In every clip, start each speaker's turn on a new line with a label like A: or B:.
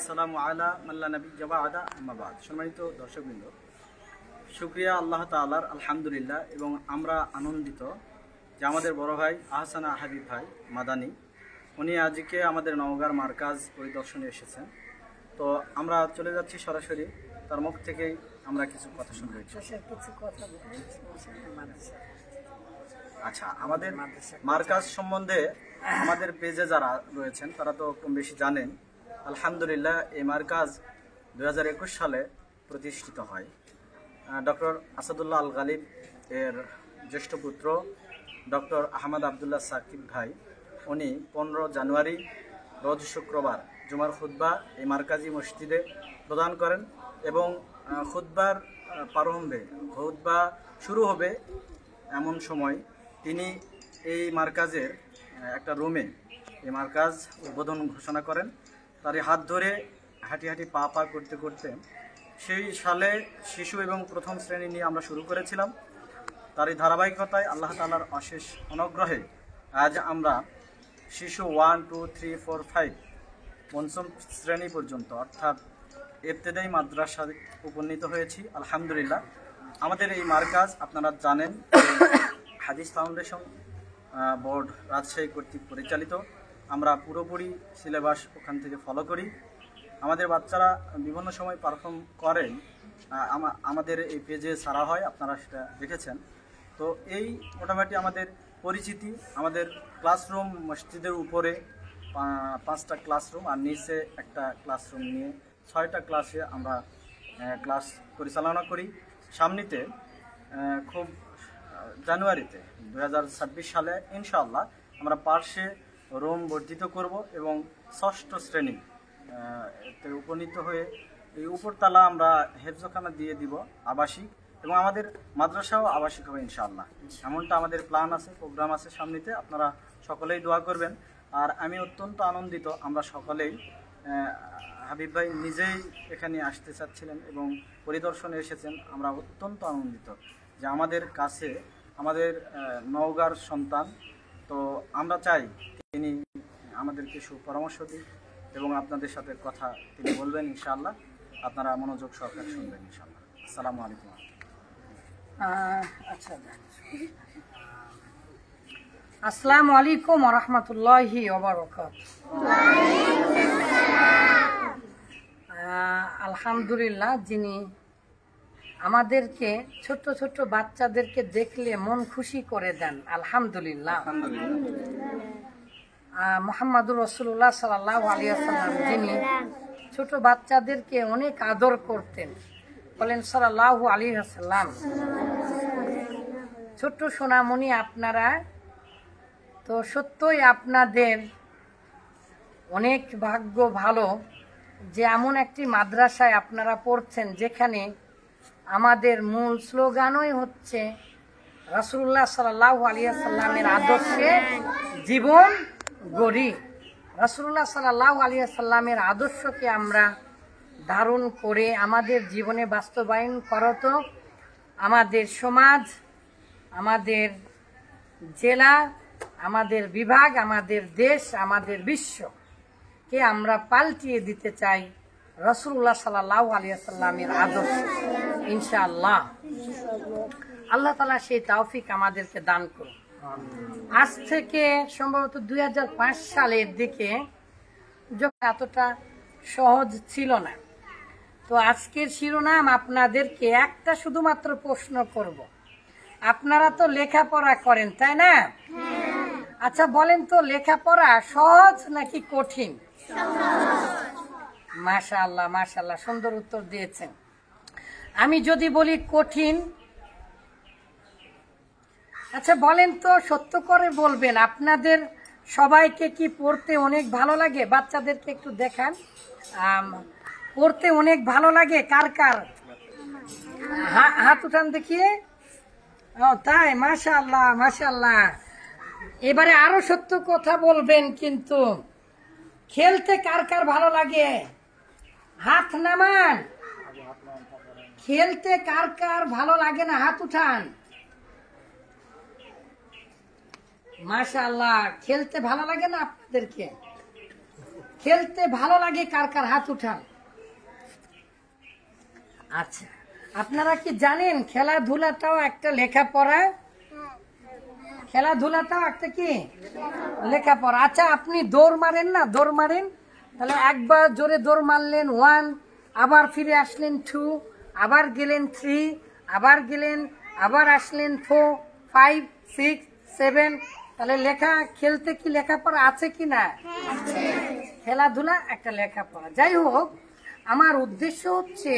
A: ওয়াসসালামু আলা মাল্লা নাবিয়্যা বা'দা আম্মা বা'দ। সম্মানিত দর্শকবৃন্দ, শুকরিয়া আল্লাহ তাআলার, আলহামদুলিল্লাহ। এবং আমরা আনন্দিত যে আমাদের বড় ভাই আহসানা হাবিব ভাই মাদানী উনি আজকে আমাদের নওগাঁর মার্কাজ পরিদর্শনে এসেছেন। তো আমরা চলে যাচ্ছি সরাসরি তার মুখ থেকেই আমরা কিছু কথা শুনবো। আচ্ছা, আমাদের মার্কাজ সম্বন্ধে আমাদের পেজে যারা রয়েছেন তারা তো কম বেশি জানেন। আলহামদুলিল্লাহ, এই মার্কাজ 2021 সালে প্রতিষ্ঠিত হয়। ডক্টর আসাদুল্লাহ আল গালিব এর জ্যেষ্ঠ পুত্র ডক্টর আহমদ আবদুল্লাহ সাকিব ভাই উনি 15 জানুয়ারি রোজ শুক্রবার জুমার খুতবা এই মার্কাজি মসজিদে প্রদান করেন এবং খুতবার প্রারম্ভে খুতবা শুরু হবে এমন সময় তিনি এই মার্কাজের একটা রুমে এই মার্কাজ উদ্বোধন ঘোষণা করেন। তারই হাত ধরে হাঁটি হাঁটি পা পা করতে করতে সেই সালে শিশু এবং প্রথম শ্রেণী নিয়ে আমরা শুরু করেছিলাম। তারই ধারাবাহিকতায় আল্লাহ তাআলার অশেষ অনুগ্রহে আজ আমরা শিশু 1, 2, 3, 4, 5 পঞ্চম শ্রেণী পর্যন্ত অর্থাৎ ইবতেদায়ী মাদ্রাসায় উপনীত হয়েছি। আলহামদুলিল্লাহ, আমাদের এই মার্কাজ আপনারা জানেন হাদিস ফাউন্ডেশন বোর্ড রাজশাহী কর্তৃক পরিচালিত। আমরা পুরোপুরি সিলেবাস ওখান থেকে ফলো করি। আমাদের বাচ্চারা বিভিন্ন সময় পারফর্ম করেন, আমাদের এই পেজে ছাড়া হয়, আপনারা সেটা দেখেছেন। তো এই মোটামুটি আমাদের পরিচিতি। আমাদের ক্লাসরুম মসজিদের উপরে 5টা ক্লাসরুম আর নিচে একটা ক্লাসরুম নিয়ে 6টা ক্লাসে আমরা ক্লাস পরিচালনা করি। সামনেতে খুব জানুয়ারিতে 2026 সালে ইনশাআল্লাহ আমরা পার্শ্বে রুম বর্ধিত করব এবং 6ষ্ঠ শ্রেণী উপনীত হয়ে এই উপরতলা আমরা হেফজখানা দিয়ে দিব আবাসিক, এবং আমাদের মাদ্রাসাও আবাসিক হবে ইনশাআল্লাহ। এমনটা আমাদের প্ল্যান আছে, প্রোগ্রাম আছে সামনেতে। আপনারা সকলেই দোয়া করবেন। আর আমি অত্যন্ত আনন্দিত, আমরা সকলেই হাবিব ভাই নিজেই এখানে আসতে চাচ্ছিলেন এবং পরিদর্শনে এসেছেন। আমরা অত্যন্ত আনন্দিত যে আমাদের কাছে আমাদের নওগাঁর সন্তান। তো আমরা চাই তিনি আমাদেরকে সুপরামর্শ দিন এবং আপনাদের সাথে কথা তিনি বলবেন ইনশাআল্লাহ। আপনারা মনোযোগ সহকারে শুনবেন ইনশাআল্লাহ। আসসালামু আলাইকুম।
B: আচ্ছা, আসসালামু আলাইকুম ওয়া রাহমাতুল্লাহি ওয়া বারাকাতুহু। আলহামদুলিল্লাহ, যিনি আমাদেরকে ছোট ছোট বাচ্চাদেরকে দেখলে মন খুশি করে দেন, আলহামদুলিল্লাহ। মুহাম্মাদুর রাসূলুল্লাহ সাল্লাল্লাহু আলাইহি ওয়াসাল্লাম যিনি ছোট বাচ্চাদেরকে অনেক আদর করতেন, বলেন সাল্লাল্লাহু আলাইহি ওয়াসাল্লাম। ছোট্ট সোনামণি আপনারা তো সত্যই আপনাদের অনেক ভাগ্য ভালো যে এমন একটি মাদ্রাসায় আপনারা পড়ছেন যেখানে আমাদের মূল স্লোগানই হচ্ছে রাসূলুল্লাহ সাল্লাল্লাহু আলাইহি ওয়াসাল্লামের আদর্শে জীবন গড়ি। রাসূলুল্লাহ সাল্লাল্লাহু আলাইহি ওয়াসাল্লামের আদর্শকে আমরা ধারণ করে আমাদের জীবনে বাস্তবায়ন করত আমাদের সমাজ, আমাদের জেলা, আমাদের বিভাগ, আমাদের দেশ, আমাদের বিশ্বকে আমরা পাল্টিয়ে দিতে চাই রাসূলুল্লাহ সাল্লাল্লাহু আলাইহি ওয়াসাল্লামের আদর্শ ইনশাআল্লাহ। আল্লাহ তাআলা সেই তৌফিক আমাদেরকে দান করুন। আজ থেকে সম্ভবত 2005 সালের দিকে যখন এতটা সহজ ছিল না। তো আজকের শিরোনাম আপনাদেরকে একটা শুধুমাত্র প্রশ্ন করব। আপনারা তো লেখাপড়া করেন, তাই না? আচ্ছা বলেন তো, লেখাপড়া সহজ নাকি কঠিন? মাশাআল্লাহ মাশাআল্লাহ, সুন্দর উত্তর দিয়েছেন। আমি যদি বলি কঠিন, আচ্ছা বলেন তো, সত্য করে বলবেন, আপনাদের সবাইকে কি পড়তে অনেক ভালো লাগে? বাচ্চাদেরকে একটু দেখান, পড়তে অনেক ভালো লাগে কার কার? হাত উঠান দেখিয়ে। ও তাই, মাশাআল্লাহ মাশাআল্লাহ। এবারে আরো সত্য কথা বলবেন কিন্তু, খেলতে কার কার ভালো লাগে? হাত নামান। খেলতে কার কার ভালো লাগে না? হাত উঠান। মাশাআল্লাহ, খেলতে ভালো লাগে না আপনাদেরকে? খেলতে ভালো লাগে কার কার হাত উঠান। আচ্ছা, আপনারা কি জানেন খেলাধুলাটাও একটা লেখাপড়া? খেলাধুলাটাও একটা কি লেখাপড়া। আচ্ছা, আপনি দৌড় মারেন না? দৌড় মারেন, তাহলে একবার জোরে দৌড় মারলেন 1, আবার ফিরে আসলেন 2, আবার গেলেন 3, আবার গেলেন, আবার আসলেন 4, 5, 6, 7। তাহলে খেলতে কি লেখাপড়া আছে কি না? খেলাধুলা একটা লেখাপড়া। যাই হোক, আমার উদ্দেশ্য হচ্ছে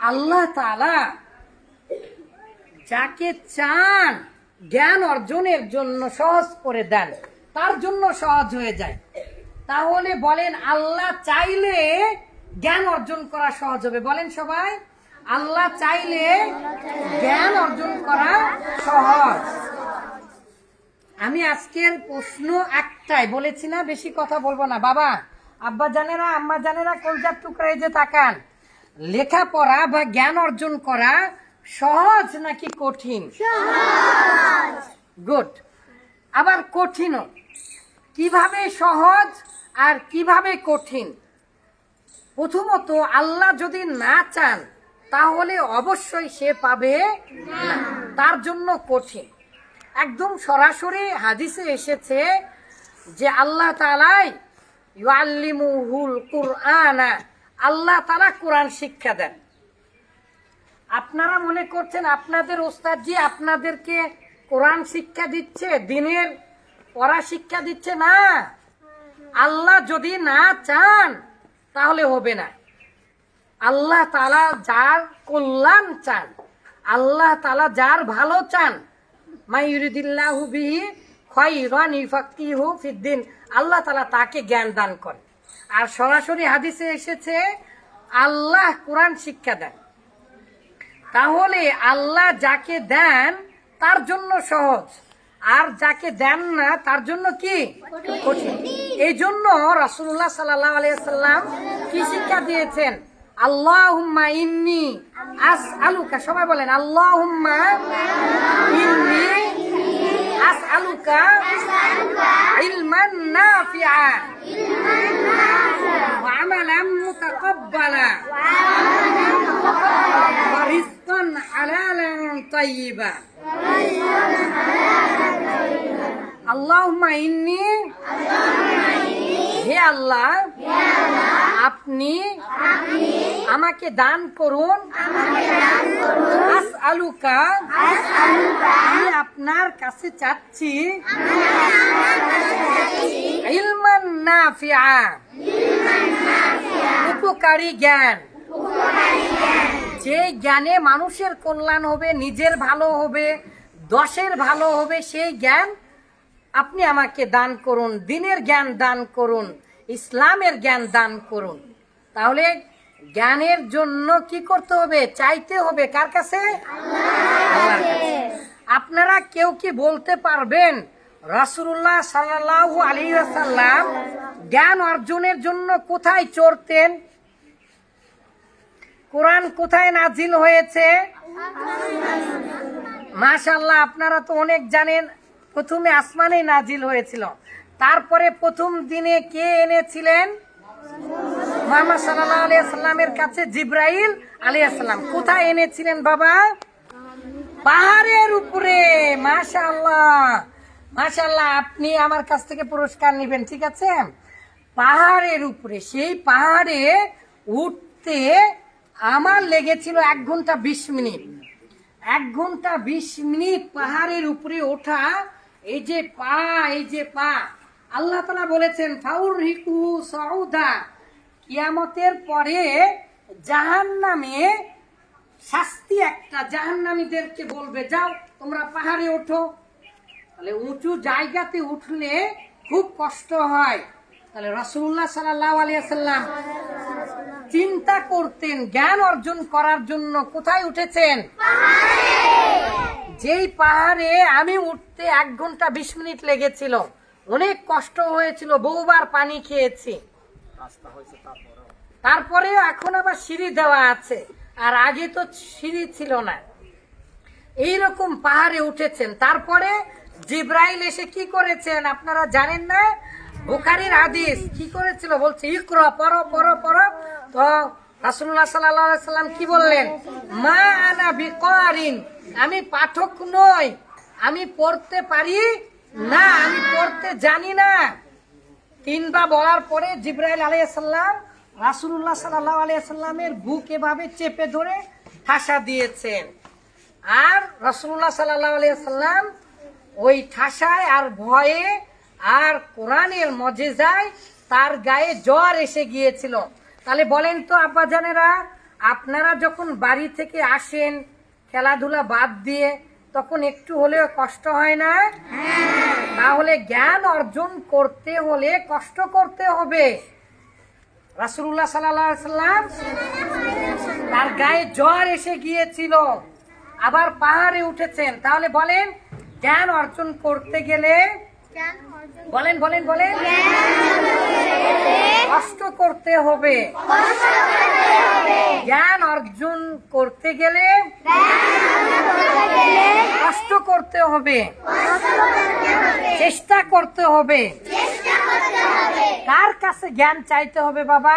B: আল্লাহ তাআলা যাকে চান জ্ঞান অর্জনের জন্য সহজ করে দেন, তার জন্য সহজ হয়ে যায়। তাহলে বলেন, আল্লাহ চাইলে জ্ঞান অর্জন করা সহজ হবে? বলেন সবাই, আল্লাহ চাইলে জ্ঞান অর্জন করা সহজ। আমি আজকের প্রশ্ন একটাই বলেছি না, বেশি কথা বলবো না। বাবা, আব্বা জানেরা, আম্মা জানেরা, কলজার টুকরা এই যে তাকান, লেখাপড়া বা জ্ঞান অর্জন করা সহজ নাকি কঠিন? গুড। আবার কঠিনও। কিভাবে সহজ আর কিভাবে কঠিন? প্রথমত, আল্লাহ যদি না চান তাহলে অবশ্যই সে পাবে না, তার জন্য কঠিন। একদম সরাসরি হাদিসে এসেছে যে আল্লাহ তাআলা ইউআল্লিমুহুল কুরআনা, আল্লাহ তাআলা কোরআন শিক্ষা দেন। আপনারা মনে করছেন আপনাদের ওস্তাদজি আপনাদেরকে কোরআন শিক্ষা দিচ্ছে, দিনের পড়া শিক্ষা দিচ্ছে? না, আল্লাহ যদি না চান তাহলে হবে না। আল্লাহ তাআলা যার কল্যাণ চান, আল্লাহ তাআলা যার ভালো চান, মা ইউরিদিল্লাহু বিহি খায়রান ইউফাক্কিহু ফিদ্দিন, আল্লাহ তাআলা তাকে জ্ঞান দান করেন। আর সরাসরি হাদিসে এসেছে আল্লাহ কোরআন শিক্ষা দেন। তাহলে আল্লাহ যাকে দেন তার জন্য সহজ, আর যাকে দেন না তার জন্য কি কঠিন। এই জন্য রাসূলুল্লাহ সাল্লাল্লাহু আলাইহি ওয়াসাল্লাম কি শিক্ষা দিয়েছেন? আল্লাহুম্মা ইন্নী আসআলুকা, সবাই বলেন আল্লাহুম্মা ইন্নী আসআলুকা ইলমান নাফিআ ওয়া আমালান মুতাকাব্বালা ওয়া রিজকান হালালান তাইয়্যিবা। আল্লাহুম্মা ইন্নী, হে আল্লাহ আপনি আমাকে দান করুন, আসআলুকা, আমি আপনার কাছে চাচ্ছি, ইলমান নাফিআ, উপকারী জ্ঞান, যে জ্ঞানে মানুষের কল্যাণ হবে, নিজের ভালো হবে, দশের ভালো হবে, সেই জ্ঞান আপনি আমাকে দান করুন। দ্বীনের জ্ঞান দান করুন, ইসলামের জ্ঞান দান করুন। তাহলে জ্ঞানের জন্য কি করতে হবে? চাইতে হবে কার কাছে? আল্লাহর কাছে। আপনারা কেউ কি বলতে পারবেন রাসূলুল্লাহ সাল্লাল্লাহু আলাইহি ওয়াসাল্লাম জ্ঞান অর্জনের জন্য কোথায় চড়তেন? কোরআন কোথায় নাজিল হয়েছে? মাশাআল্লাহ, আপনারা তো অনেক জানেন। প্রথমে আসমানে নাজিল হয়েছিল, তারপরে প্রথম দিনে কে এনেছিলেন? মুহাম্মদ সাল্লাল্লাহু আলাইহি ওয়াসাল্লামের কাছে জিবরাইল আলাইহিস সালাম। কোথায় এনেছিলেন বাবা? পাহাড়ের উপরে। মাশাআল্লাহ, মাশাআল্লাহ, আপনি আমার কাছ থেকে পুরস্কার নেবেন, ঠিক আছে? পাহাড়ের উপরে, সেই পাহাড়ে উঠতে আমার লেগেছিল 1 ঘন্টা 20 মিনিট। 1 ঘন্টা 20 মিনিট পাহাড়ের উপরে ওঠা। এই যে পা, এই যে পা, আল্লাহ তাআলা বলেছেন ফাউরহিকু সাউদা, কিয়ামতের পরে জাহান্নামে শাস্তি একটা, জাহান্নামীদেরকে বলবে যাও তোমরা পাহাড়ে ওঠো। তাহলে উঁচু জায়গাতে উঠলে খুব কষ্ট হয়। তাহলে রাসূলুল্লাহ সাল্লাল্লাহু আলাইহি ওয়াসাল্লাম চিন্তা করতেন জ্ঞান অর্জন করার জন্য কোথায় উঠেছেন? যেই পাহাড়ে আমি উঠতে 1 ঘন্টা 20 মিনিট লেগেছিল, অনেক কষ্ট হয়েছিল, বহুবার পানি খেয়েছি। তারপরেও এখন আবার সিঁড়ি দেওয়া আছে, আর আগে তো সিঁড়ি ছিল না। এইরকম পাহাড়ে উঠেছেন। তারপরে জিবরাইল এসে কি করেছেন আপনারা জানেন না? বুখারীর হাদিস কি করেছিল বলছে ইকরা পড়ো পড়ো পড়ো। তো রাসূলুল্লাহ সাল্লাল্লাহু আলাইহি সাল্লাম কি বললেন, মা আনা বিকারিন, আমি পাঠক নই, আমি পড়তে পারি না, আমি পড়তে জানি না। তিনবার বলার পরে জিবরাইল আলাইহিস সালাম রাসূলুল্লাহ সাল্লাল্লাহু আলাইহি সাল্লামের বুক এভাবে চেপে ধরে ঠাসা দিয়েছেন। আর রাসূলুল্লাহ সাল্লাল্লাহু আলাইহি সাল্লাম ওই ঠাসায় আর ভয়ে আর কোরআনের মজেজায় তার গায়ে জ্বর এসে গিয়েছিল। তাহলে বলেন তো আব্বাজানেরা, আপনারা যখন বাড়ি থেকে আসেন খেলাধুলা বাদ দিয়ে, তখন একটু হলেও কষ্ট হয় না? তাহলে জ্ঞান অর্জন করতে হলে কষ্ট করতে হবে। রাসূলুল্লাহ সাল্লাল্লাহু আলাইহি সাল্লাম তার গায়ে জ্বর এসে গিয়েছিল, আবার পাহাড়ে উঠেছেন। তাহলে বলেন জ্ঞান অর্জন করতে গেলে বলেন বলেন বলেন কষ্ট করতে হবে। জ্ঞান অর্জন করতে গেলে কষ্ট করতে হবে, চেষ্টা করতে হবে। কার কাছে জ্ঞান চাইতে হবে বাবা?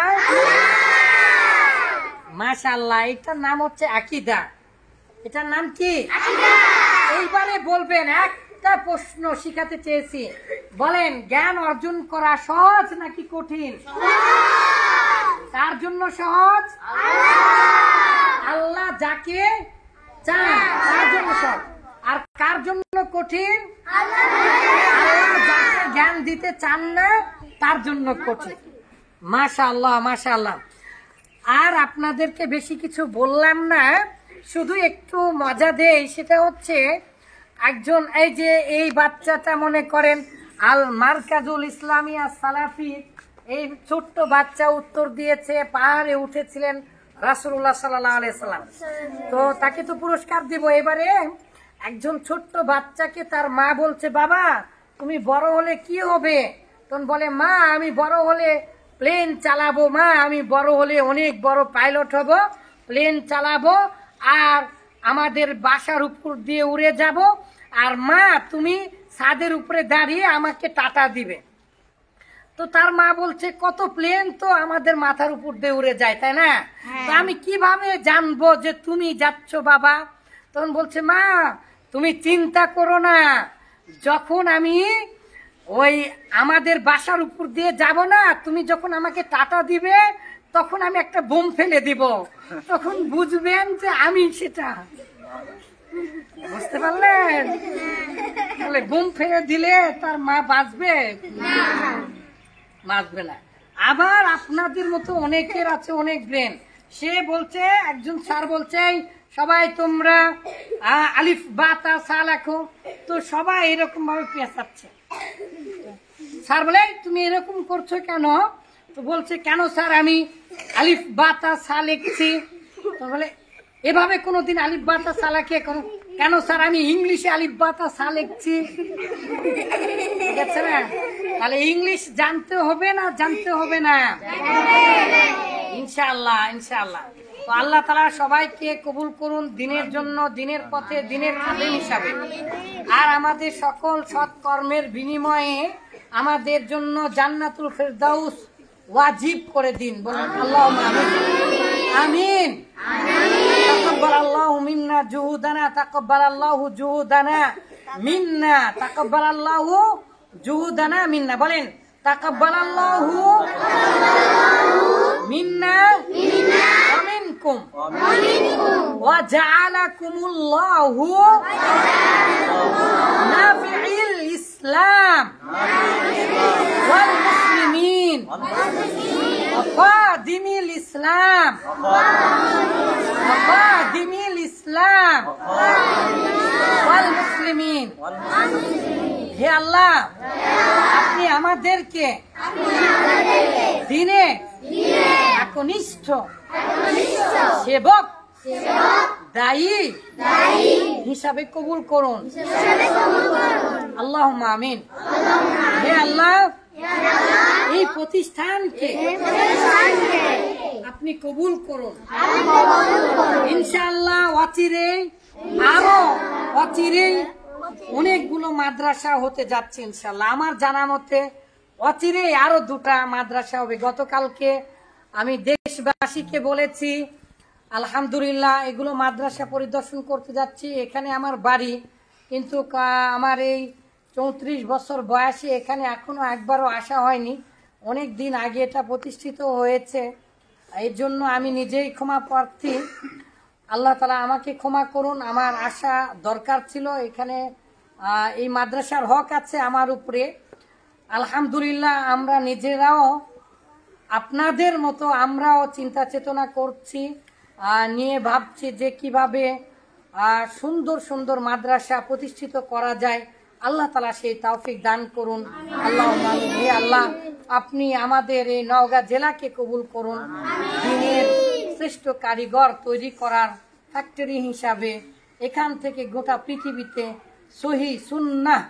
B: মাশাআল্লাহ, এটার নাম হচ্ছে আকীদা। এটার নাম কি? এইবারে বলবেন, একটা প্রশ্ন শিখাতে চেয়েছি, বলেন জ্ঞান অর্জন করা সহজ নাকি কঠিন? কার জন্য সহজ? আল্লাহ যাকে চান তার জন্য সহজ। আর কার জন্য কঠিন? আল্লাহ যাকে জ্ঞান দিতে চান না তার জন্য কঠিন। মাশাআল্লাহ মাশাআল্লাহ। আর আপনাদেরকে বেশি কিছু বললাম না, শুধু একটু মজা দেই। সেটা হচ্ছে একজন, এই যে এই বাচ্চাটা মনে করেন আল মারকাজুল ইসলামিয়া সালাফি, এই ছোট্ট বাচ্চা উত্তর দিয়েছে পাহাড়ে উঠেছিলেন রাসূলুল্লাহ সাল্লাল্লাহু আলাইহি সাল্লাম। তো তাকে তো পুরস্কার দিব। এবারে একজন ছোট্ট বাচ্চাকে তার মা বলছে, বাবা তুমি বড় হলে কি হবে? তখন বলে, মা আমি বড় হলে প্লেন চালাবো, মা আমি বড় হলে অনেক বড় পাইলট হব, প্লেন চালাবো আর আমাদের বাসার উপর দিয়ে উড়ে যাব, আর মা তুমি ছাদের উপরে দাঁড়িয়ে আমাকে টাটা দিবে। তো তার মা বলছে, কত প্লেন তো আমাদের মাথার উপর দিয়ে উড়ে যায়, তাই না? তো আমি কিভাবে জানবো যে তুমি যাচ্ছ বাবা? তখন বলছে, মা তুমি চিন্তা করো না, যখন আমি ওই আমাদের বাসার উপর দিয়ে যাব না, তুমি যখন আমাকে টাটা দিবে তখন আমি একটা বোম ফেলে দিব, তখন বুঝবেন যে আমি সেটা। বুঝতে পারলেন? তাহলে বোম ফেলে দিলে তার মা বাঁচবে? বাঁচবে না। আবার আপনাদের মতো অনেকের আছে অনেক ব্রেন, সে বলছে, একজন স্যার বলছে সবাই তোমরা আলিফ বা তা সা লেখো, তো সবাই এরকম ভাবে পেঁচাচ্ছে। স্যার বলে তুমি এরকম করছো কেন? তো বলছে, কেন স্যার আমি আলিফ বা তা সা লিখছি? তো বলে, এভাবে কোনোদিন আলিফ বা তা সা লেখে কেন স্যার? আমি ইংলিশে আলিফ বা তা সা লিখছি। ঠিক আছে না? তাহলে ইংলিশ জানতে হবে না জানতে হবে না? ইনশাআল্লাহ ইনশাআল্লাহ। তো আল্লাহ তাআলা সবাইকে কবুল করুন দিনের জন্য, দিনের পথে, দিনের খাদেম হিসাবে। আর আমাদের সকল সৎকর্মের বিনিময়ে আমাদের জন্য জান্নাতুল ফেরদাউস ওয়াজিব করে দিন। বলুন আল্লাহুম্মা আমিন। তাকাব্বালাল্লাহু মিন্না জুহুদানা, তাকাব্বালাল্লাহু জুহুদানা মিন্না, তাকাব্বালাল্লাহু জুহুদানা মিন্না। বলেন তাকাব্বালাল্লাহু মিন্না ওয়া মিনকুম ওয়া জাআলাকুমুল্লাহু নাফি'ল ইসলাম ওয়াল মুসলিমিন ওয়া খাদিমিল ইসলাম খাদিমিল ইসলাম ওয়াল মুসলিমিন। হে আল্লাহ, আপনি আমাদেরকে দিনে একনিষ্ঠ সেবক দায়ী হিসাবে কবুল করুন। আল্লাহুম্মা আমিন। হে আল্লাহ, এই প্রতিষ্ঠানকে আপনি কবুল করুন। ইনশাআল্লাহ অচিরেই অনেকগুলো মাদ্রাসা হতে যাচ্ছে ইনশাআল্লাহ। আমার জানা মতে অচিরে আরো 2টা মাদ্রাসা হবে। গতকালকে আমি দেশবাসীকে বলেছি আলহামদুলিল্লাহ এগুলো মাদ্রাসা পরিদর্শন করতে যাচ্ছি। এখানে আমার বাড়ি, কিন্তু আমার এই 34 বছর বয়সে এখানে এখনো একবারও আসা হয়নি। অনেক দিন আগে এটা প্রতিষ্ঠিত হয়েছে, এর জন্য আমি নিজেই ক্ষমা প্রার্থী। আল্লাহ তাআলা আমাকে ক্ষমা করুন। আমার আসা দরকার ছিল, এখানে এই মাদ্রাসার হক আছে আমার উপরে। আলহামদুলিল্লাহ আমরা নিজেরাও আপনাদের মতো আমরাও চিন্তা চেতনা করছি, নিয়ে ভাবছি যে কিভাবে সুন্দর সুন্দর মাদ্রাসা প্রতিষ্ঠিত করা যায়। আল্লাহ তাআলা সেই তৌফিক দান করুন। আল্লাহুম্মা আমিন। হে আল্লাহ, আপনি আমাদের এই নওগাঁ জেলাকে কবুল করুন, দ্বীনের শ্রেষ্ঠ কারিগর তৈরি করার ফ্যাক্টরি হিসাবে। এখান থেকে গোটা পৃথিবীতে সহি সুন্নাহ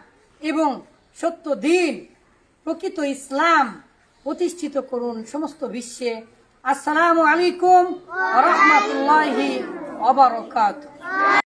B: এবং সত্য দ্বীন, প্রকৃত ইসলাম প্রতিষ্ঠিত করুন সমস্ত বিশ্বে। আসসালামু আলাইকুম ওয়া রাহমাতুল্লাহি ওয়া বারাকাতুহু।